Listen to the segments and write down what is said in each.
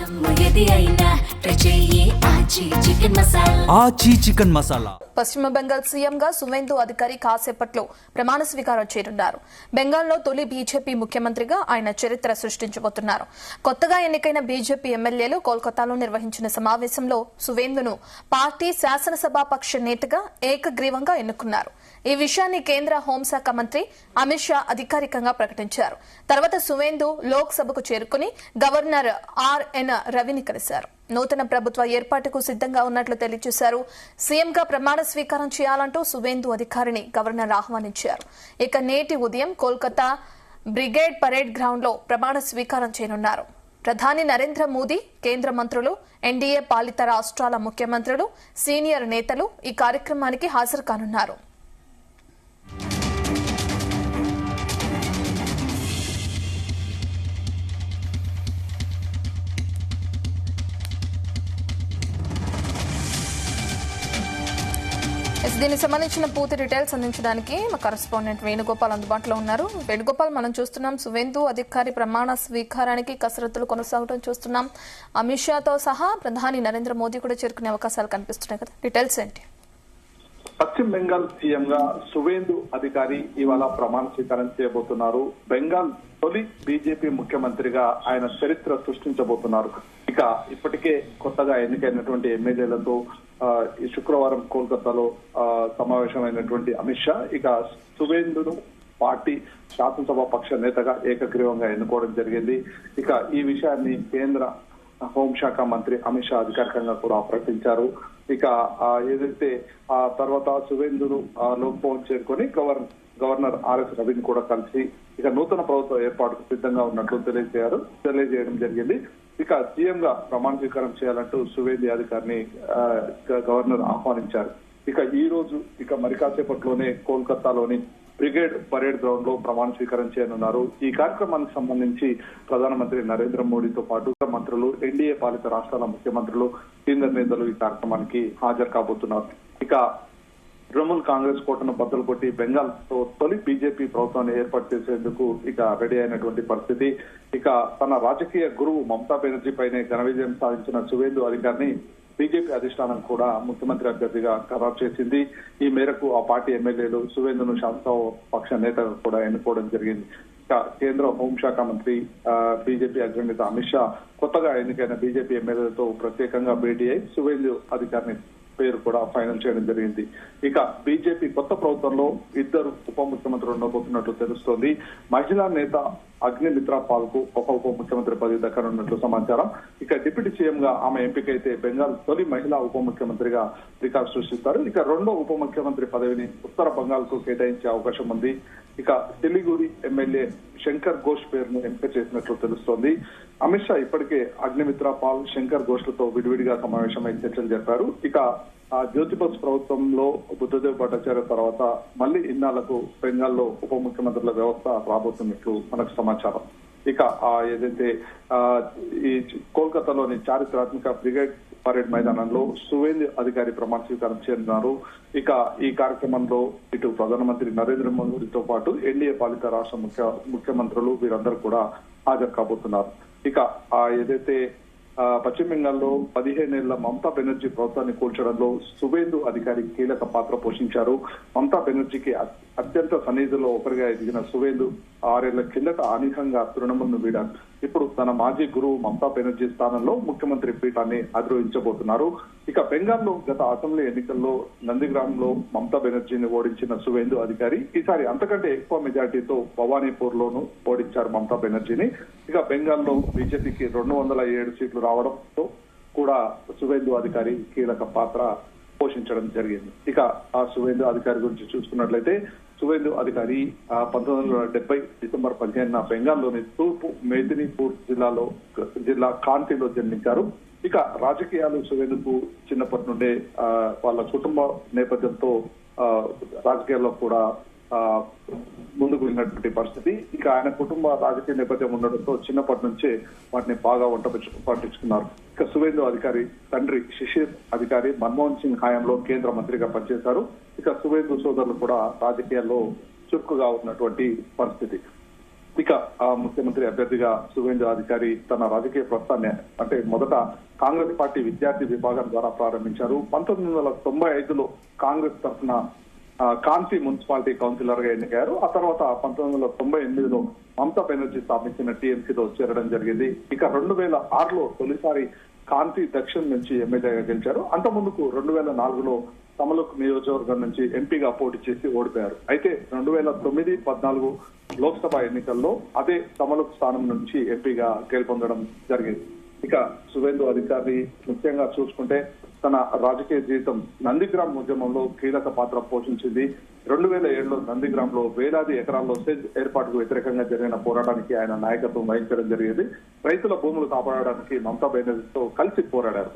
ఆచి చికెన్ మసాలా. పశ్చిమ బెంగాల్ సీఎంగా సువేందు అధికారి కాసేపట్లో ప్రమాణ స్వీకారం చేయనున్నారు. బెంగాల్లో తొలి బీజేపీ ముఖ్యమంత్రిగా ఆయన చరిత్ర సృష్టించబోతున్నారు. కొత్తగా ఎన్నికైన బీజేపీ ఎమ్మెల్యేలు కోల్కతాలో నిర్వహించిన సమావేశంలో సువేందును పార్టీ శాసనసభాపక్ష నేతగా ఏకగ్రీవంగా ఎన్నుకున్నారు. ఈ విషయాన్ని కేంద్ర హోంశాఖ మంత్రి అమిత్ షా అధికారికంగా ప్రకటించారు. తర్వాత సువేందు లోక్సభకు చేరుకుని గవర్నర్ ఆర్ఎన్ రవిని కలిశారు. నూతన ప్రభుత్వ ఏర్పాటుకు సిద్దంగా ఉన్నట్లు తెలియజేశారు. సీఎంగా ప్రమాణ స్వీకారం చేయాలంటూ సువేందు అధికారిని గవర్నర్ ఆహ్వానించారు. ఇక నేటి ఉదయం కోల్కతా బ్రిగేడ్ పరేడ్ గ్రౌండ్ లో ప్రమాణ స్వీకారం చేయనున్నారు. ప్రధాని నరేంద్ర మోదీ, కేంద్ర మంత్రులు, ఎన్డీఏ పాలిత రాష్ట్రాల ముఖ్యమంత్రులు, సీనియర్ నేతలు ఈ కార్యక్రమానికి హాజరు కానున్నారు. దీనికి సంబంధించిన పూర్తి డీటెయిల్స్ అందించడానికి మా కరెస్పాండెంట్ వేణుగోపాల్ అందుబాటులో ఉన్నారు. వేణుగోపాల్, మనం చూస్తున్నాం సువేందు అధికారి ప్రమాణ స్వీకారానికి కసరత్తులు కొనసాగడం చూస్తున్నాం. అమిత్ షాతో సహా ప్రధాని నరేంద్ర మోదీ కూడా చేరుకునే అవకాశాలు కనిపిస్తున్నాయి కదా, డీటెయిల్స్ ఏంటి? పశ్చిమ బెంగాల్ సీఎంగా సువేందు అధికారి ఇవాళ ప్రమాణ స్వీకారం చేయబోతున్నారు. బెంగాల్ తొలి బీజేపీ ముఖ్యమంత్రిగా ఆయన చరిత్ర సృష్టించబోతున్నారు. ఇక ఇప్పటికే కొత్తగా ఎన్నికైనటువంటి ఎమ్మెల్యేలతో ఈ శుక్రవారం కోల్కతాలో సమావేశమైనటువంటి అమిత్ షా ఇక సువేందును పార్టీ శాసనసభ పక్ష నేతగా ఏకగ్రీవంగా ఎన్నుకోవడం జరిగింది. ఇక ఈ విషయాన్ని కేంద్ర హోంశాఖ మంత్రి అమిత్ షా అధికారికంగా కూడా ప్రకటించారు. ఇక ఏదైతే ఆ తర్వాత సువేందును లోక్భవన్ చేరుకొని గవర్నర్ ఆర్ఎస్ రవిని కూడా కలిసి ఇక నూతన ప్రభుత్వ ఏర్పాటుకు సిద్ధంగా ఉన్నట్లు తెలియజేయడం జరిగింది. ఇక సీఎం గా ప్రమాణ స్వీకారం చేయాలంటూ సువేందు అధికారిని గవర్నర్ ఆహ్వానించారు. ఇక ఈ రోజు మరి కాసేపట్లోనే కోల్కతాలోని బ్రిగేడ్ పరేడ్ గ్రౌండ్ లో ప్రమాణ స్వీకారం చేయనున్నారు. ఈ కార్యక్రమానికి సంబంధించి ప్రధానమంత్రి నరేంద్ర మోడీతో పాటు మంత్రులు, ఎన్డీఏ పాలిత రాష్ట్రాల ముఖ్యమంత్రులు, సీనియర్ నేతలు ఈ కార్యక్రమానికి హాజరు కాబోతున్నారు. ఇక తృణమూల్ కాంగ్రెస్ కోటను బద్దలు కొట్టి బెంగాల్ తో తొలి బీజేపీ ప్రభుత్వాన్ని ఏర్పాటు చేసేందుకు ఇక రెడీ అయినటువంటి పరిస్థితి. ఇక తన రాజకీయ గురువు మమతా బెనర్జీ పైనే ఘన విజయం సాధించిన సువేందు అధికారిని బీజేపీ అధిష్టానం కూడా ముఖ్యమంత్రి అభ్యర్థిగా ఖరారు చేసింది. ఈ మేరకు ఆ పార్టీ ఎమ్మెల్యేలు సువేందును శాసనసభ పక్ష నేతగా కూడా ఎన్నుకోవడం జరిగింది. ఇక కేంద్ర హోంశాఖ మంత్రి బీజేపీ అగ్రనేత అమిత్ షా కొత్తగా ఎన్నికైన బీజేపీ ఎమ్మెల్యేలతో ప్రత్యేకంగా భేటీ అయి సువేందు అధికారిని పేరు కూడా ఫైనల్ చేయడం జరిగింది. ఇక బీజేపీ కొత్త ప్రభుత్వంలో 2 ఉప ముఖ్యమంత్రులు ఉండబోతున్నట్లు తెలుస్తోంది. మహిళా నేత అగ్నిమిత్రా పాల్ కు ఒక ఉప ముఖ్యమంత్రి పదవి దక్కనున్నట్లు సమాచారం. ఇక డిప్యూటీ సీఎం గా ఆమె ఎంపికైతే బెంగాల్ తొలి మహిళా ఉప ముఖ్యమంత్రిగా రికార్డు సృష్టిస్తారు. ఇక రెండో ఉప ముఖ్యమంత్రి పదవిని ఉత్తర బంగాల్ కు కేటాయించే అవకాశం ఉంది. ఇక సిలిగురి ఎమ్మెల్యే శంకర్ ఘోష్ పేరును ఎంపిక చేసినట్లు తెలుస్తోంది. అమిత్ షా ఇప్పటికే అగ్నిమిత్రా పాల్, శంకర్ ఘోష్లతో విడివిడిగా సమావేశమై చర్చలు జరిపారు. ఇక జ్యోతిబస్ ప్రభుత్వంలో బుద్ధదేవ్ భట్టాచార్య తర్వాత మళ్లీ ఇన్నాళ్లకు బెంగాల్లో ఉప ముఖ్యమంత్రుల వ్యవస్థ రాబోతున్నట్లు మనకు సమాచారం. ఇక ఏదైతే ఈ కోల్కతాలోని చారిత్రాత్మక బ్రిగేడ్ పరేడ్ మైదానంలో సువేందు అధికారి ప్రమాణ స్వీకారం చేయనున్నారు. ఇక ఈ కార్యక్రమంలో ఇటు ప్రధానమంత్రి నరేంద్ర మోదీతో పాటు ఎన్డీఏ పాలిత రాష్ట్ర ముఖ్యమంత్రులు వీరందరూ కూడా హాజరు కాబోతున్నారు. ఇక ఏదైతే పశ్చిమ బెంగాల్లో 15 ఏళ్ల మమతా బెనర్జీ ప్రభుత్వాన్ని కూల్చడంలో సువేందు అధికారి కీలక పాత్ర పోషించారు. మమతా బెనర్జీకి అత్యంత సన్నిధిలో ఒకరిగా ఎదిగిన సువేందు 6 ఏళ్ల కిందట అనూహ్యంగా తృణమూల్ను వీడారు. ఇప్పుడు తన మాజీ గురువు మమతా బెనర్జీ స్థానంలో ముఖ్యమంత్రి పీఠాన్ని అధిరోహించబోతున్నారు. ఇక బెంగాల్లో గత అసెంబ్లీ ఎన్నికల్లో నందిగ్రామ్లో మమతా బెనర్జీని ఓడించిన సువేందు అధికారి ఈసారి అంతకంటే ఎక్కువ మెజార్టీతో భవానీపూర్ లోను ఓడించారు మమతా బెనర్జీని. ఇక బెంగాల్లో బీజేపీకి 207 సీట్లు రావడంతో కూడా సువేందు అధికారి కీలక పాత్ర పోషించడం జరిగింది. ఇక ఆ సువేందు అధికారి గురించి చూసుకున్నట్లయితే సువేందు అధికారి 1970 డిసెంబర్ 15న బెంగాల్లోని తూర్పు మేదినీపూర్ జిల్లా కాంతిలో జన్మించారు. ఇక రాజకీయాలు సువేందుకు చిన్నప్పటి నుండే వాళ్ళ కుటుంబ నేపథ్యంతో రాజకీయాల్లో కూడా ముందుకు వెళ్ళినటువంటి పరిస్థితి. ఇక ఆయన కుటుంబ రాజకీయ నేపథ్యం ఉండడంతో చిన్నప్పటి నుంచే వాటిని బాగా పట్టించుకున్నారు. ఇక సువేందు అధికారి తండ్రి శిశిర్ అధికారి మన్మోహన్ సింగ్ హయాంలో కేంద్ర మంత్రిగా పనిచేశారు. ఇక సువేందు సోదరులు కూడా రాజకీయాల్లో చురుకుగా ఉన్నటువంటి పరిస్థితి. ఇక ముఖ్యమంత్రి అభ్యర్థిగా సువేందు అధికారి తన రాజకీయ ప్రస్థాన్ని అంటే మొదట కాంగ్రెస్ పార్టీ విద్యార్థి విభాగం ద్వారా ప్రారంభించారు. 1995లో కాంగ్రెస్ తరఫున కాంతి మున్సిపాలిటీ కౌన్సిలర్ గా ఎన్నికయ్యారు. ఆ తర్వాత 1998లో మమతా బెనర్జీ స్థాపించిన టీఎంసీలో చేరడం జరిగింది. ఇక 2006లో తొలిసారి కాంతి దక్షిణ్ నుంచి ఎమ్మెల్యేగా గెలిచారు. అంత ముందుకు 2004లో తమలక్ నియోజకవర్గం నుంచి ఎంపీగా పోటీ చేసి ఓడిపోయారు. అయితే 2009-14 లోక్సభ ఎన్నికల్లో అదే తమలక్ స్థానం నుంచి ఎంపీగా గెలుపొందడం జరిగింది. ఇక సువేందు అధికారి ముఖ్యంగా చూసుకుంటే తన రాజకీయ జీవితం నందిగ్రామ్ ఉద్యమంలో కీలక పాత్ర పోషించింది. 2007లో నందిగ్రామ్ లో వేలాది ఎకరాల్లో సెజ్ ఏర్పాటుకు వ్యతిరేకంగా జరిగిన పోరాటానికి ఆయన నాయకత్వం వహించడం జరిగింది. రైతుల భూములు కాపాడడానికి మమతా బెనర్జీతో కలిసి పోరాడారు.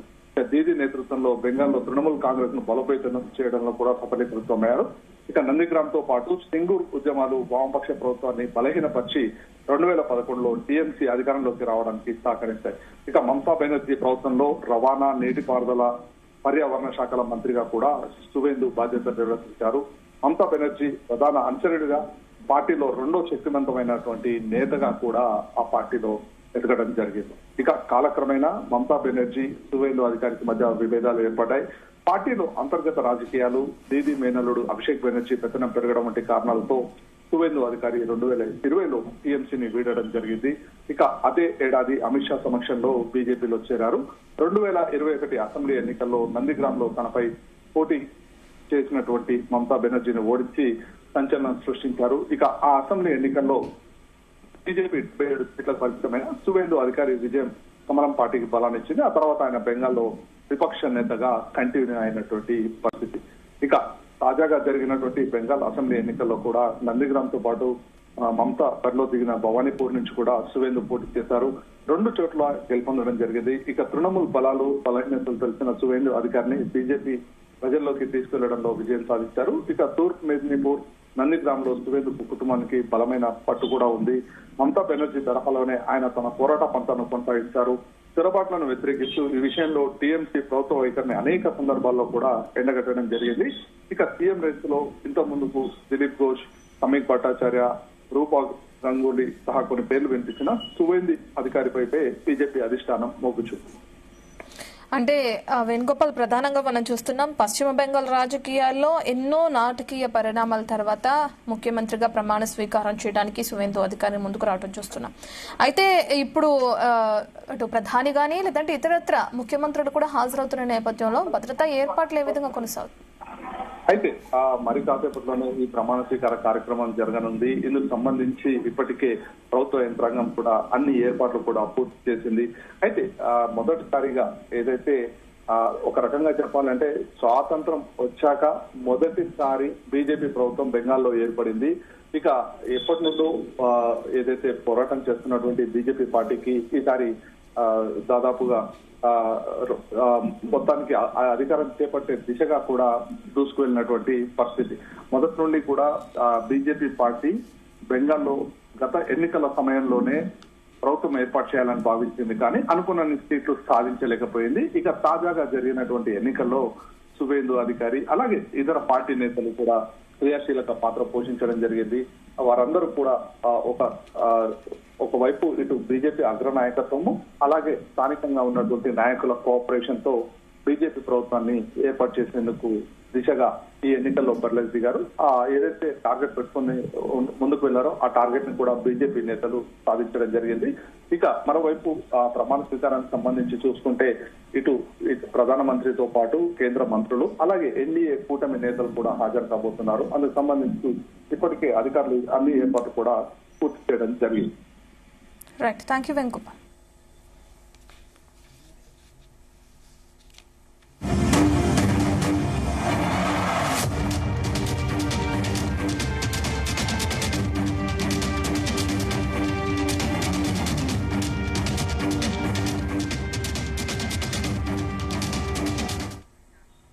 దీదీ నేతృత్వంలో బెంగాల్లో తృణమూల్ కాంగ్రెస్ ను బలోపేతం చేయడంలో కూడా సఫలీకృతమయ్యారు. ఇక నందిగ్రామ్ తో పాటు సింగూర్ ఉద్యమాలు వామపక్ష ప్రభుత్వాన్ని బలహీనపరిచి 2011లో టీఎంసీ అధికారంలోకి రావడానికి సహకరించాయి. ఇక మమతా బెనర్జీ ప్రభుత్వంలో రవాణా, నీటిపారుదల, పర్యావరణ శాఖల మంత్రిగా కూడా సువేందు బాధ్యతలు నిర్వర్తించారు. మమతా బెనర్జీ ప్రధాన అనుచరుడిగా పార్టీలో రెండో శక్తివంతమైనటువంటి నేతగా కూడా ఆ పార్టీలో ఎదగడం జరిగింది. ఇక కాలక్రమేణా మమతా బెనర్జీ సువేందు అధికారికి మధ్య విభేదాలు ఏర్పడ్డాయి. పార్టీలో అంతర్గత రాజకీయాలు, దీదీ మేనల్లుడు అభిషేక్ బెనర్జీ పెత్తనం పెరగడం వంటి కారణాలతో సువేందు అధికారి 2020లో టీఎంసీని వీడడం జరిగింది. ఇక అదే ఏడాది అమిత్ షా సమక్షంలో బీజేపీలో చేరారు. 2021 అసెంబ్లీ ఎన్నికల్లో నందిగ్రామ్ లో తనపై పోటీ చేసినటువంటి మమతా బెనర్జీని ఓడించి సంచలనం సృష్టించారు. ఇక ఆ అసెంబ్లీ ఎన్నికల్లో బీజేపీ 77 సీట్లకు పరిమితమైన సువేందు అధికారి విజయం కమలం పార్టీకి బలాన్ని ఇచ్చింది. ఆ తర్వాత ఆయన బెంగాల్లో విపక్ష నేతగా కంటిన్యూ అయినటువంటి పరిస్థితి. ఇక తాజాగా జరిగినటువంటి బెంగాల్ అసెంబ్లీ ఎన్నికల్లో కూడా నందిగ్రామ్ తో పాటు మమతా బరిలో దిగిన భవానీపూర్ నుంచి కూడా సువేందు పోటీ చేశారు. 2 చోట్ల గెలుపొందడం జరిగింది. ఇక తృణమూల్ బలాలు, బలహీనతలు తెలిసిన సువేందు అధికారిని బీజేపీ ప్రజల్లోకి తీసుకెళ్లడంలో విజయం సాధించారు. ఇక తూర్పు మెదినీపూర్, నందిగ్రామ్ లో సువేందు కుటుంబానికి బలమైన పట్టు కూడా ఉంది. మమతా బెనర్జీ తరహాలోనే ఆయన తన పోరాట పంతాను కొనసాగించారు. తిరబాట్లను వ్యతిరేకిస్తూ ఈ విషయంలో టీఎంసీ ప్రభుత్వ వైఖరిని అనేక సందర్భాల్లో కూడా ఎండగట్టడం జరిగింది. ఇక సీఎం రేస్ లో ఇంత ముందుకు దిలీప్ ఘోష్, సమీక్ భట్టాచార్య, రూపా గంగూలీ సహా కొన్ని పేర్లు వినిపించిన సువేందు అధికారిపై బీజేపీ అధిష్టానం మోగుచుంది. అంటే వేణుగోపాల్, ప్రధానంగా మనం చూస్తున్నాం పశ్చిమ బెంగాల్ రాజకీయాల్లో ఎన్నో నాటకీయ పరిణామాల తర్వాత ముఖ్యమంత్రిగా ప్రమాణ స్వీకారం చేయడానికి సువేందు అధికారి ముందుకు రావడం చూస్తున్నాం. అయితే ఇప్పుడు అటు ప్రధాని గానీ లేదంటే ఇతరత్ర ముఖ్యమంత్రులు కూడా హాజరవుతున్న నేపథ్యంలో భద్రతా ఏర్పాట్లు ఏ విధంగా కొనసాగుతాయి? అయితే మరి కాసేపట్లోనే ఈ ప్రమాణ స్వీకార కార్యక్రమం జరగనుంది. ఇందుకు సంబంధించి ఇప్పటికే ప్రభుత్వ యంత్రాంగం కూడా అన్ని ఏర్పాట్లు కూడా పూర్తి చేసింది. అయితే మొదటిసారిగా ఏదైతే ఒక రకంగా చెప్పాలంటే స్వాతంత్రం వచ్చాక మొదటిసారి బీజేపీ ప్రభుత్వం బెంగాల్లో ఏర్పడింది. ఇక ఎప్పటి నుండో ఏదైతే పోరాటం చేస్తున్నటువంటి బీజేపీ పార్టీకి ఈసారి దాదాపుగా మొత్తానికి అధికారం చేపట్టే దిశగా కూడా దూసుకువెళ్ళినటువంటి పరిస్థితి. మొదటి నుండి కూడా బీజేపీ పార్టీ బెంగాల్లో గత ఎన్నికల సమయంలోనే ప్రభుత్వం ఏర్పాటు చేయాలని భావించింది, కానీ అనుకున్న సీట్లు సాధించలేకపోయింది. ఇక తాజాగా జరిగినటువంటి ఎన్నికల్లో సువేందు అధికారి అలాగే ఇతర పార్టీ నేతలు కూడా క్రియాశీలక పాత్ర పోషించడం జరిగింది. వారందరూ కూడా ఒకవైపు ఇటు బీజేపీ అగ్రనాయకత్వము అలాగే స్థానికంగా ఉన్నటువంటి నాయకుల కోఆపరేషన్ తో బీజేపీ ప్రభుత్వాన్ని ఏర్పాటు చేసేందుకు దిశగా ఈ ఎన్నికల్లో బరిలోకి దిగారు. ఏదైతే టార్గెట్ పెట్టుకుని ముందుకు వెళ్లారో ఆ టార్గెట్ ని కూడా బీజేపీ నేతలు సాధించడం జరిగింది. ఇక మరోవైపు ప్రమాణ స్వీకారానికి సంబంధించి చూసుకుంటే ఇటు ప్రధానమంత్రితో పాటు కేంద్ర మంత్రులు అలాగే ఎన్డీఏ కూటమి నేతలు కూడా హాజరు కాబోతున్నారు. అందుకు సంబంధించి ఇప్పటికే అధికారులు అన్ని ఏర్పాట్లు కూడా పూర్తి చేయడం జరిగింది. Right, thank you Venugopal.